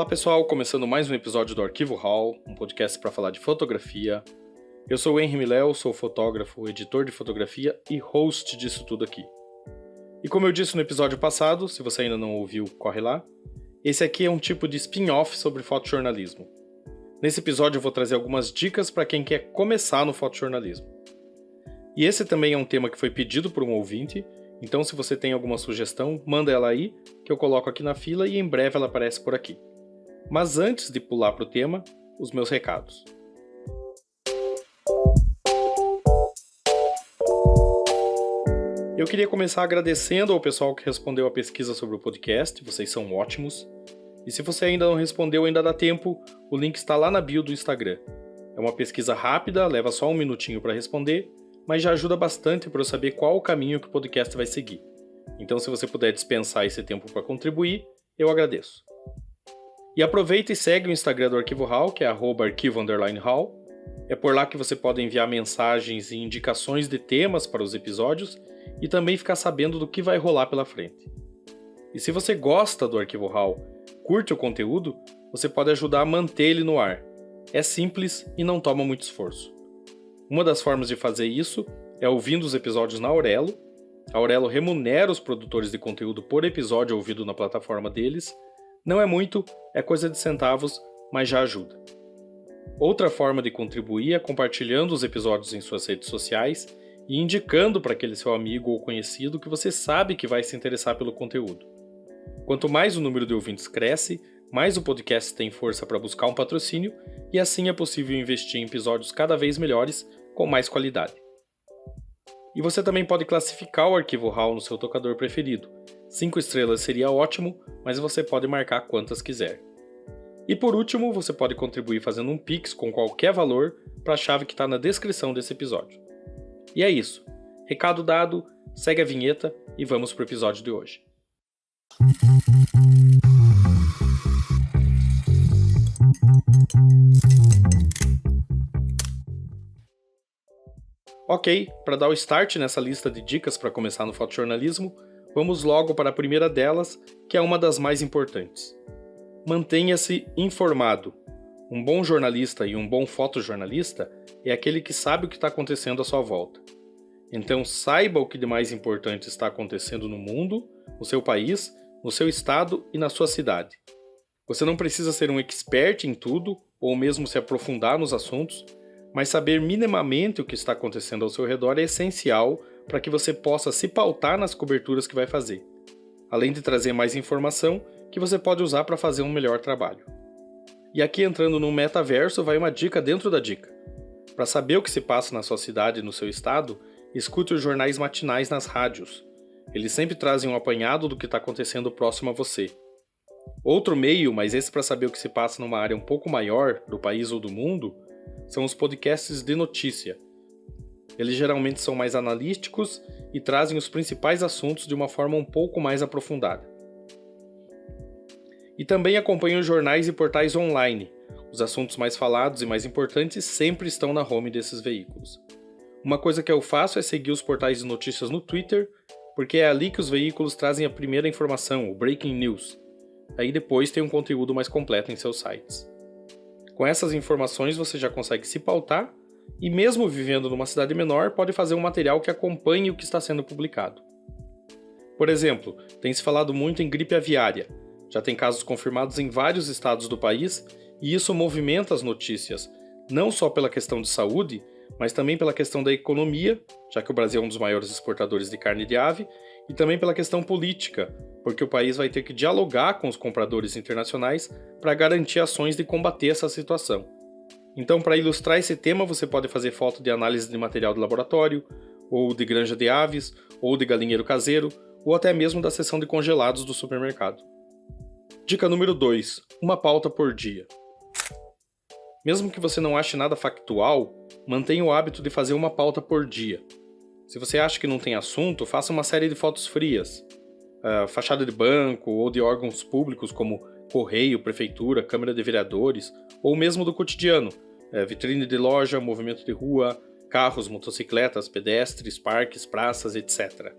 Olá pessoal, começando mais um episódio do Arquivo Hall, um podcast para falar de fotografia. Eu sou o Henry Miléo, sou fotógrafo, editor de fotografia e host disso tudo aqui. E como eu disse no episódio passado, se você ainda não ouviu, corre lá, esse aqui é um tipo de spin-off sobre fotojornalismo. Nesse episódio eu vou trazer algumas dicas para quem quer começar no fotojornalismo. E esse também é um tema que foi pedido por um ouvinte, então se você tem alguma sugestão, manda ela aí, que eu coloco aqui na fila e em breve ela aparece por aqui. Mas antes de pular para o tema, os meus recados. Eu queria começar agradecendo ao pessoal que respondeu a pesquisa sobre o podcast, vocês são ótimos. E se você ainda não respondeu, ainda dá tempo, o link está lá na bio do Instagram. É uma pesquisa rápida, leva só um minutinho para responder, mas já ajuda bastante para eu saber qual o caminho que o podcast vai seguir. Então se você puder dispensar esse tempo para contribuir, eu agradeço. E aproveita e segue o Instagram do Arquivo Hall, que é @arquivo_hall. É por lá que você pode enviar mensagens e indicações de temas para os episódios e também ficar sabendo do que vai rolar pela frente. E se você gosta do Arquivo Hall, curte o conteúdo, você pode ajudar a manter ele no ar. É simples e não toma muito esforço. Uma das formas de fazer isso é ouvindo os episódios na Aurelo. A Aurelo remunera os produtores de conteúdo por episódio ouvido na plataforma deles. Não é muito, é coisa de centavos, mas já ajuda. Outra forma de contribuir é compartilhando os episódios em suas redes sociais e indicando para aquele seu amigo ou conhecido que você sabe que vai se interessar pelo conteúdo. Quanto mais o número de ouvintes cresce, mais o podcast tem força para buscar um patrocínio e assim é possível investir em episódios cada vez melhores, com mais qualidade. E você também pode classificar o Arquivo Hall no seu tocador preferido. 5 estrelas seria ótimo, mas você pode marcar quantas quiser. E por último, você pode contribuir fazendo um Pix com qualquer valor para a chave que está na descrição desse episódio. E é isso. Recado dado, segue a vinheta e vamos para o episódio de hoje. Ok, para dar o start nessa lista de dicas para começar no fotojornalismo, vamos logo para a primeira delas, que é uma das mais importantes. Mantenha-se informado. Um bom jornalista e um bom fotojornalista é aquele que sabe o que está acontecendo à sua volta. Então saiba o que de mais importante está acontecendo no mundo, no seu país, no seu estado e na sua cidade. Você não precisa ser um expert em tudo, ou mesmo se aprofundar nos assuntos, mas saber minimamente o que está acontecendo ao seu redor é essencial para que você possa se pautar nas coberturas que vai fazer, além de trazer mais informação que você pode usar para fazer um melhor trabalho. E aqui entrando no metaverso vai uma dica dentro da dica. Para saber o que se passa na sua cidade e no seu estado, escute os jornais matinais nas rádios. Eles sempre trazem um apanhado do que está acontecendo próximo a você. Outro meio, mas esse para saber o que se passa numa área um pouco maior do país ou do mundo, são os podcasts de notícia. Eles geralmente são mais analíticos e trazem os principais assuntos de uma forma um pouco mais aprofundada. E também acompanhe os jornais e portais online. Os assuntos mais falados e mais importantes sempre estão na home desses veículos. Uma coisa que eu faço é seguir os portais de notícias no Twitter, porque é ali que os veículos trazem a primeira informação, o Breaking News. Aí depois tem um conteúdo mais completo em seus sites. Com essas informações você já consegue se pautar e mesmo vivendo numa cidade menor pode fazer um material que acompanhe o que está sendo publicado. Por exemplo, tem se falado muito em gripe aviária. Já tem casos confirmados em vários estados do país e isso movimenta as notícias, não só pela questão de saúde, mas também pela questão da economia, já que o Brasil é um dos maiores exportadores de carne de ave, e também pela questão política, porque o país vai ter que dialogar com os compradores internacionais para garantir ações de combater essa situação. Então, para ilustrar esse tema, você pode fazer foto de análise de material de laboratório, ou de granja de aves, ou de galinheiro caseiro, ou até mesmo da seção de congelados do supermercado. Dica número 2. Uma pauta por dia. Mesmo que você não ache nada factual, mantenha o hábito de fazer uma pauta por dia. Se você acha que não tem assunto, faça uma série de fotos frias. Fachada de banco ou de órgãos públicos como correio, prefeitura, câmara de vereadores, ou mesmo do cotidiano, vitrine de loja, movimento de rua, carros, motocicletas, pedestres, parques, praças, etc.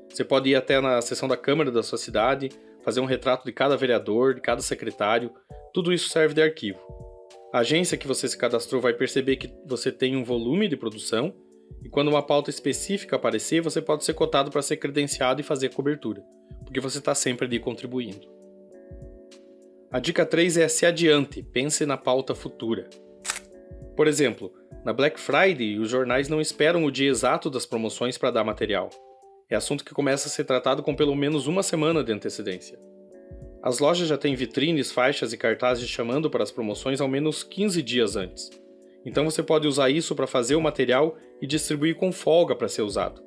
Você pode ir até na seção da câmara da sua cidade, fazer um retrato de cada vereador, de cada secretário, tudo isso serve de arquivo. A agência que você se cadastrou vai perceber que você tem um volume de produção e quando uma pauta específica aparecer, você pode ser cotado para ser credenciado e fazer a cobertura, porque você está sempre ali contribuindo. A dica 3 é se adiante, pense na pauta futura. Por exemplo, na Black Friday, os jornais não esperam o dia exato das promoções para dar material. É assunto que começa a ser tratado com pelo menos uma semana de antecedência. As lojas já têm vitrines, faixas e cartazes chamando para as promoções ao menos 15 dias antes. Então você pode usar isso para fazer o material e distribuir com folga para ser usado.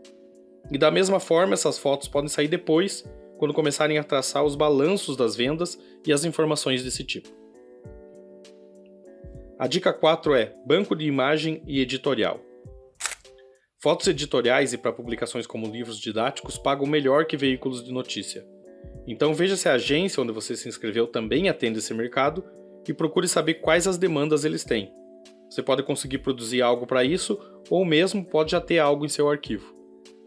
E da mesma forma, essas fotos podem sair depois, quando começarem a traçar os balanços das vendas e as informações desse tipo. A dica 4 é banco de imagem e editorial. Fotos editoriais e para publicações como livros didáticos pagam melhor que veículos de notícia. Então veja se a agência onde você se inscreveu também atende esse mercado e procure saber quais as demandas eles têm. Você pode conseguir produzir algo para isso ou mesmo pode já ter algo em seu arquivo.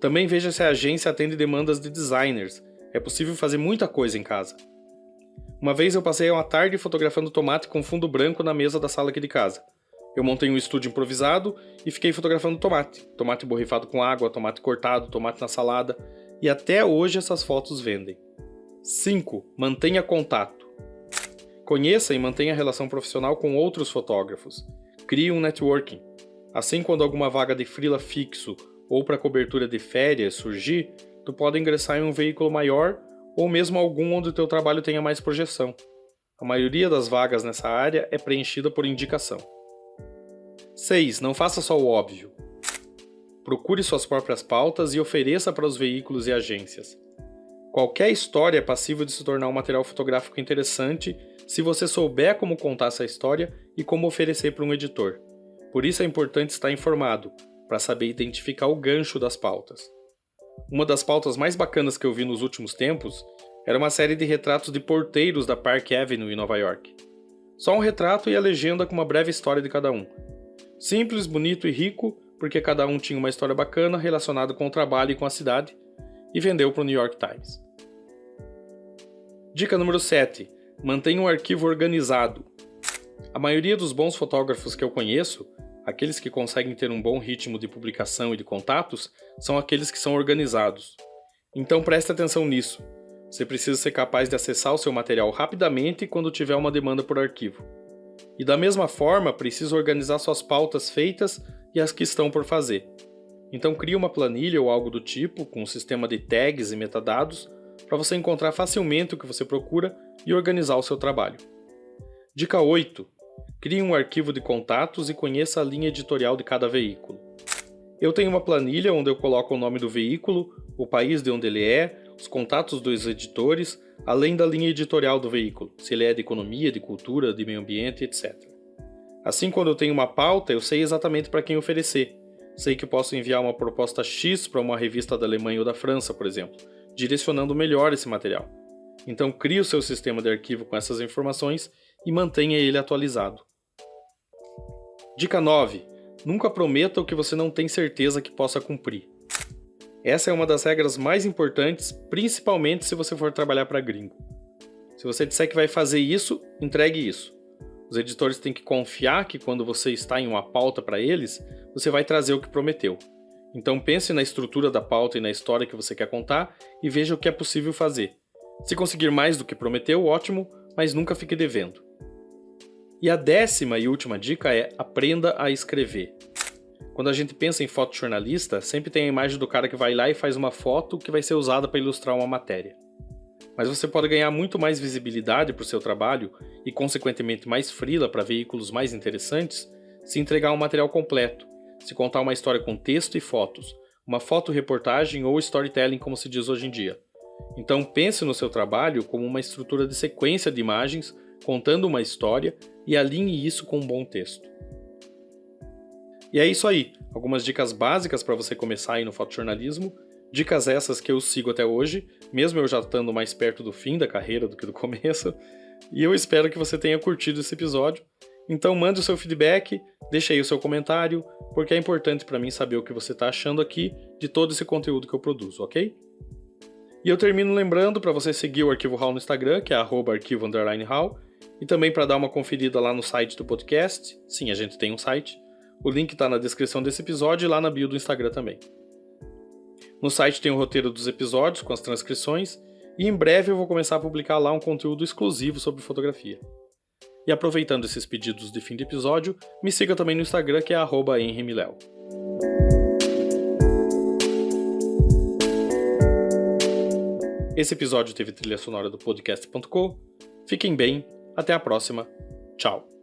Também veja se a agência atende demandas de designers. É possível fazer muita coisa em casa. Uma vez eu passei uma tarde fotografando tomate com fundo branco na mesa da sala aqui de casa. Eu montei um estúdio improvisado e fiquei fotografando tomate. Tomate borrifado com água, tomate cortado, tomate na salada. E até hoje essas fotos vendem. 5. Mantenha contato. Conheça e mantenha relação profissional com outros fotógrafos. Crie um networking. Assim, quando alguma vaga de freela fixo ou para cobertura de férias surgir, tu pode ingressar em um veículo maior ou mesmo algum onde o teu trabalho tenha mais projeção. A maioria das vagas nessa área é preenchida por indicação. 6. Não faça só o óbvio. Procure suas próprias pautas e ofereça para os veículos e agências. Qualquer história é passível de se tornar um material fotográfico interessante se você souber como contar essa história e como oferecer para um editor. Por isso é importante estar informado, para saber identificar o gancho das pautas. Uma das pautas mais bacanas que eu vi nos últimos tempos era uma série de retratos de porteiros da Park Avenue em Nova York. Só um retrato e a legenda com uma breve história de cada um. Simples, bonito e rico, porque cada um tinha uma história bacana relacionada com o trabalho e com a cidade, e vendeu para o New York Times. Dica número 7. Mantenha um arquivo organizado. A maioria dos bons fotógrafos que eu conheço, aqueles que conseguem ter um bom ritmo de publicação e de contatos, são aqueles que são organizados. Então preste atenção nisso. Você precisa ser capaz de acessar o seu material rapidamente quando tiver uma demanda por arquivo. E da mesma forma, precisa organizar suas pautas feitas e as que estão por fazer. Então crie uma planilha ou algo do tipo, com um sistema de tags e metadados, para você encontrar facilmente o que você procura e organizar o seu trabalho. Dica 8. Crie um arquivo de contatos e conheça a linha editorial de cada veículo. Eu tenho uma planilha onde eu coloco o nome do veículo, o país de onde ele é, os contatos dos editores, além da linha editorial do veículo, se ele é de economia, de cultura, de meio ambiente, etc. Assim, quando eu tenho uma pauta, eu sei exatamente para quem oferecer. Sei que posso enviar uma proposta X para uma revista da Alemanha ou da França, por exemplo, direcionando melhor esse material. Então crie o seu sistema de arquivo com essas informações e mantenha ele atualizado. Dica 9. Nunca prometa o que você não tem certeza que possa cumprir. Essa é uma das regras mais importantes, principalmente se você for trabalhar para gringo. Se você disser que vai fazer isso, entregue isso. Os editores têm que confiar que quando você está em uma pauta para eles, você vai trazer o que prometeu. Então pense na estrutura da pauta e na história que você quer contar e veja o que é possível fazer. Se conseguir mais do que prometeu, ótimo, mas nunca fique devendo. E a 10ª e última dica é aprenda a escrever. Quando a gente pensa em fotojornalista, sempre tem a imagem do cara que vai lá e faz uma foto que vai ser usada para ilustrar uma matéria. Mas você pode ganhar muito mais visibilidade para o seu trabalho e, consequentemente, mais freela para veículos mais interessantes se entregar um material completo, se contar uma história com texto e fotos, uma fotoreportagem ou storytelling, como se diz hoje em dia. Então pense no seu trabalho como uma estrutura de sequência de imagens contando uma história e alinhe isso com um bom texto. E é isso aí, algumas dicas básicas para você começar aí no fotojornalismo, dicas essas que eu sigo até hoje, mesmo eu já estando mais perto do fim da carreira do que do começo, e eu espero que você tenha curtido esse episódio. Então mande o seu feedback, deixe aí o seu comentário, porque é importante para mim saber o que você está achando aqui de todo esse conteúdo que eu produzo, ok? E eu termino lembrando para você seguir o Arquivo Hall no Instagram, que é @arquivo_hall, e também para dar uma conferida lá no site do podcast. Sim, a gente tem um site. O link está na descrição desse episódio e lá na bio do Instagram também. No site tem o roteiro dos episódios com as transcrições e em breve eu vou começar a publicar lá um conteúdo exclusivo sobre fotografia. E aproveitando esses pedidos de fim de episódio, me siga também no Instagram, que é @henrimiléo. Esse episódio teve trilha sonora do podcast.co. Fiquem bem, até a próxima. Tchau.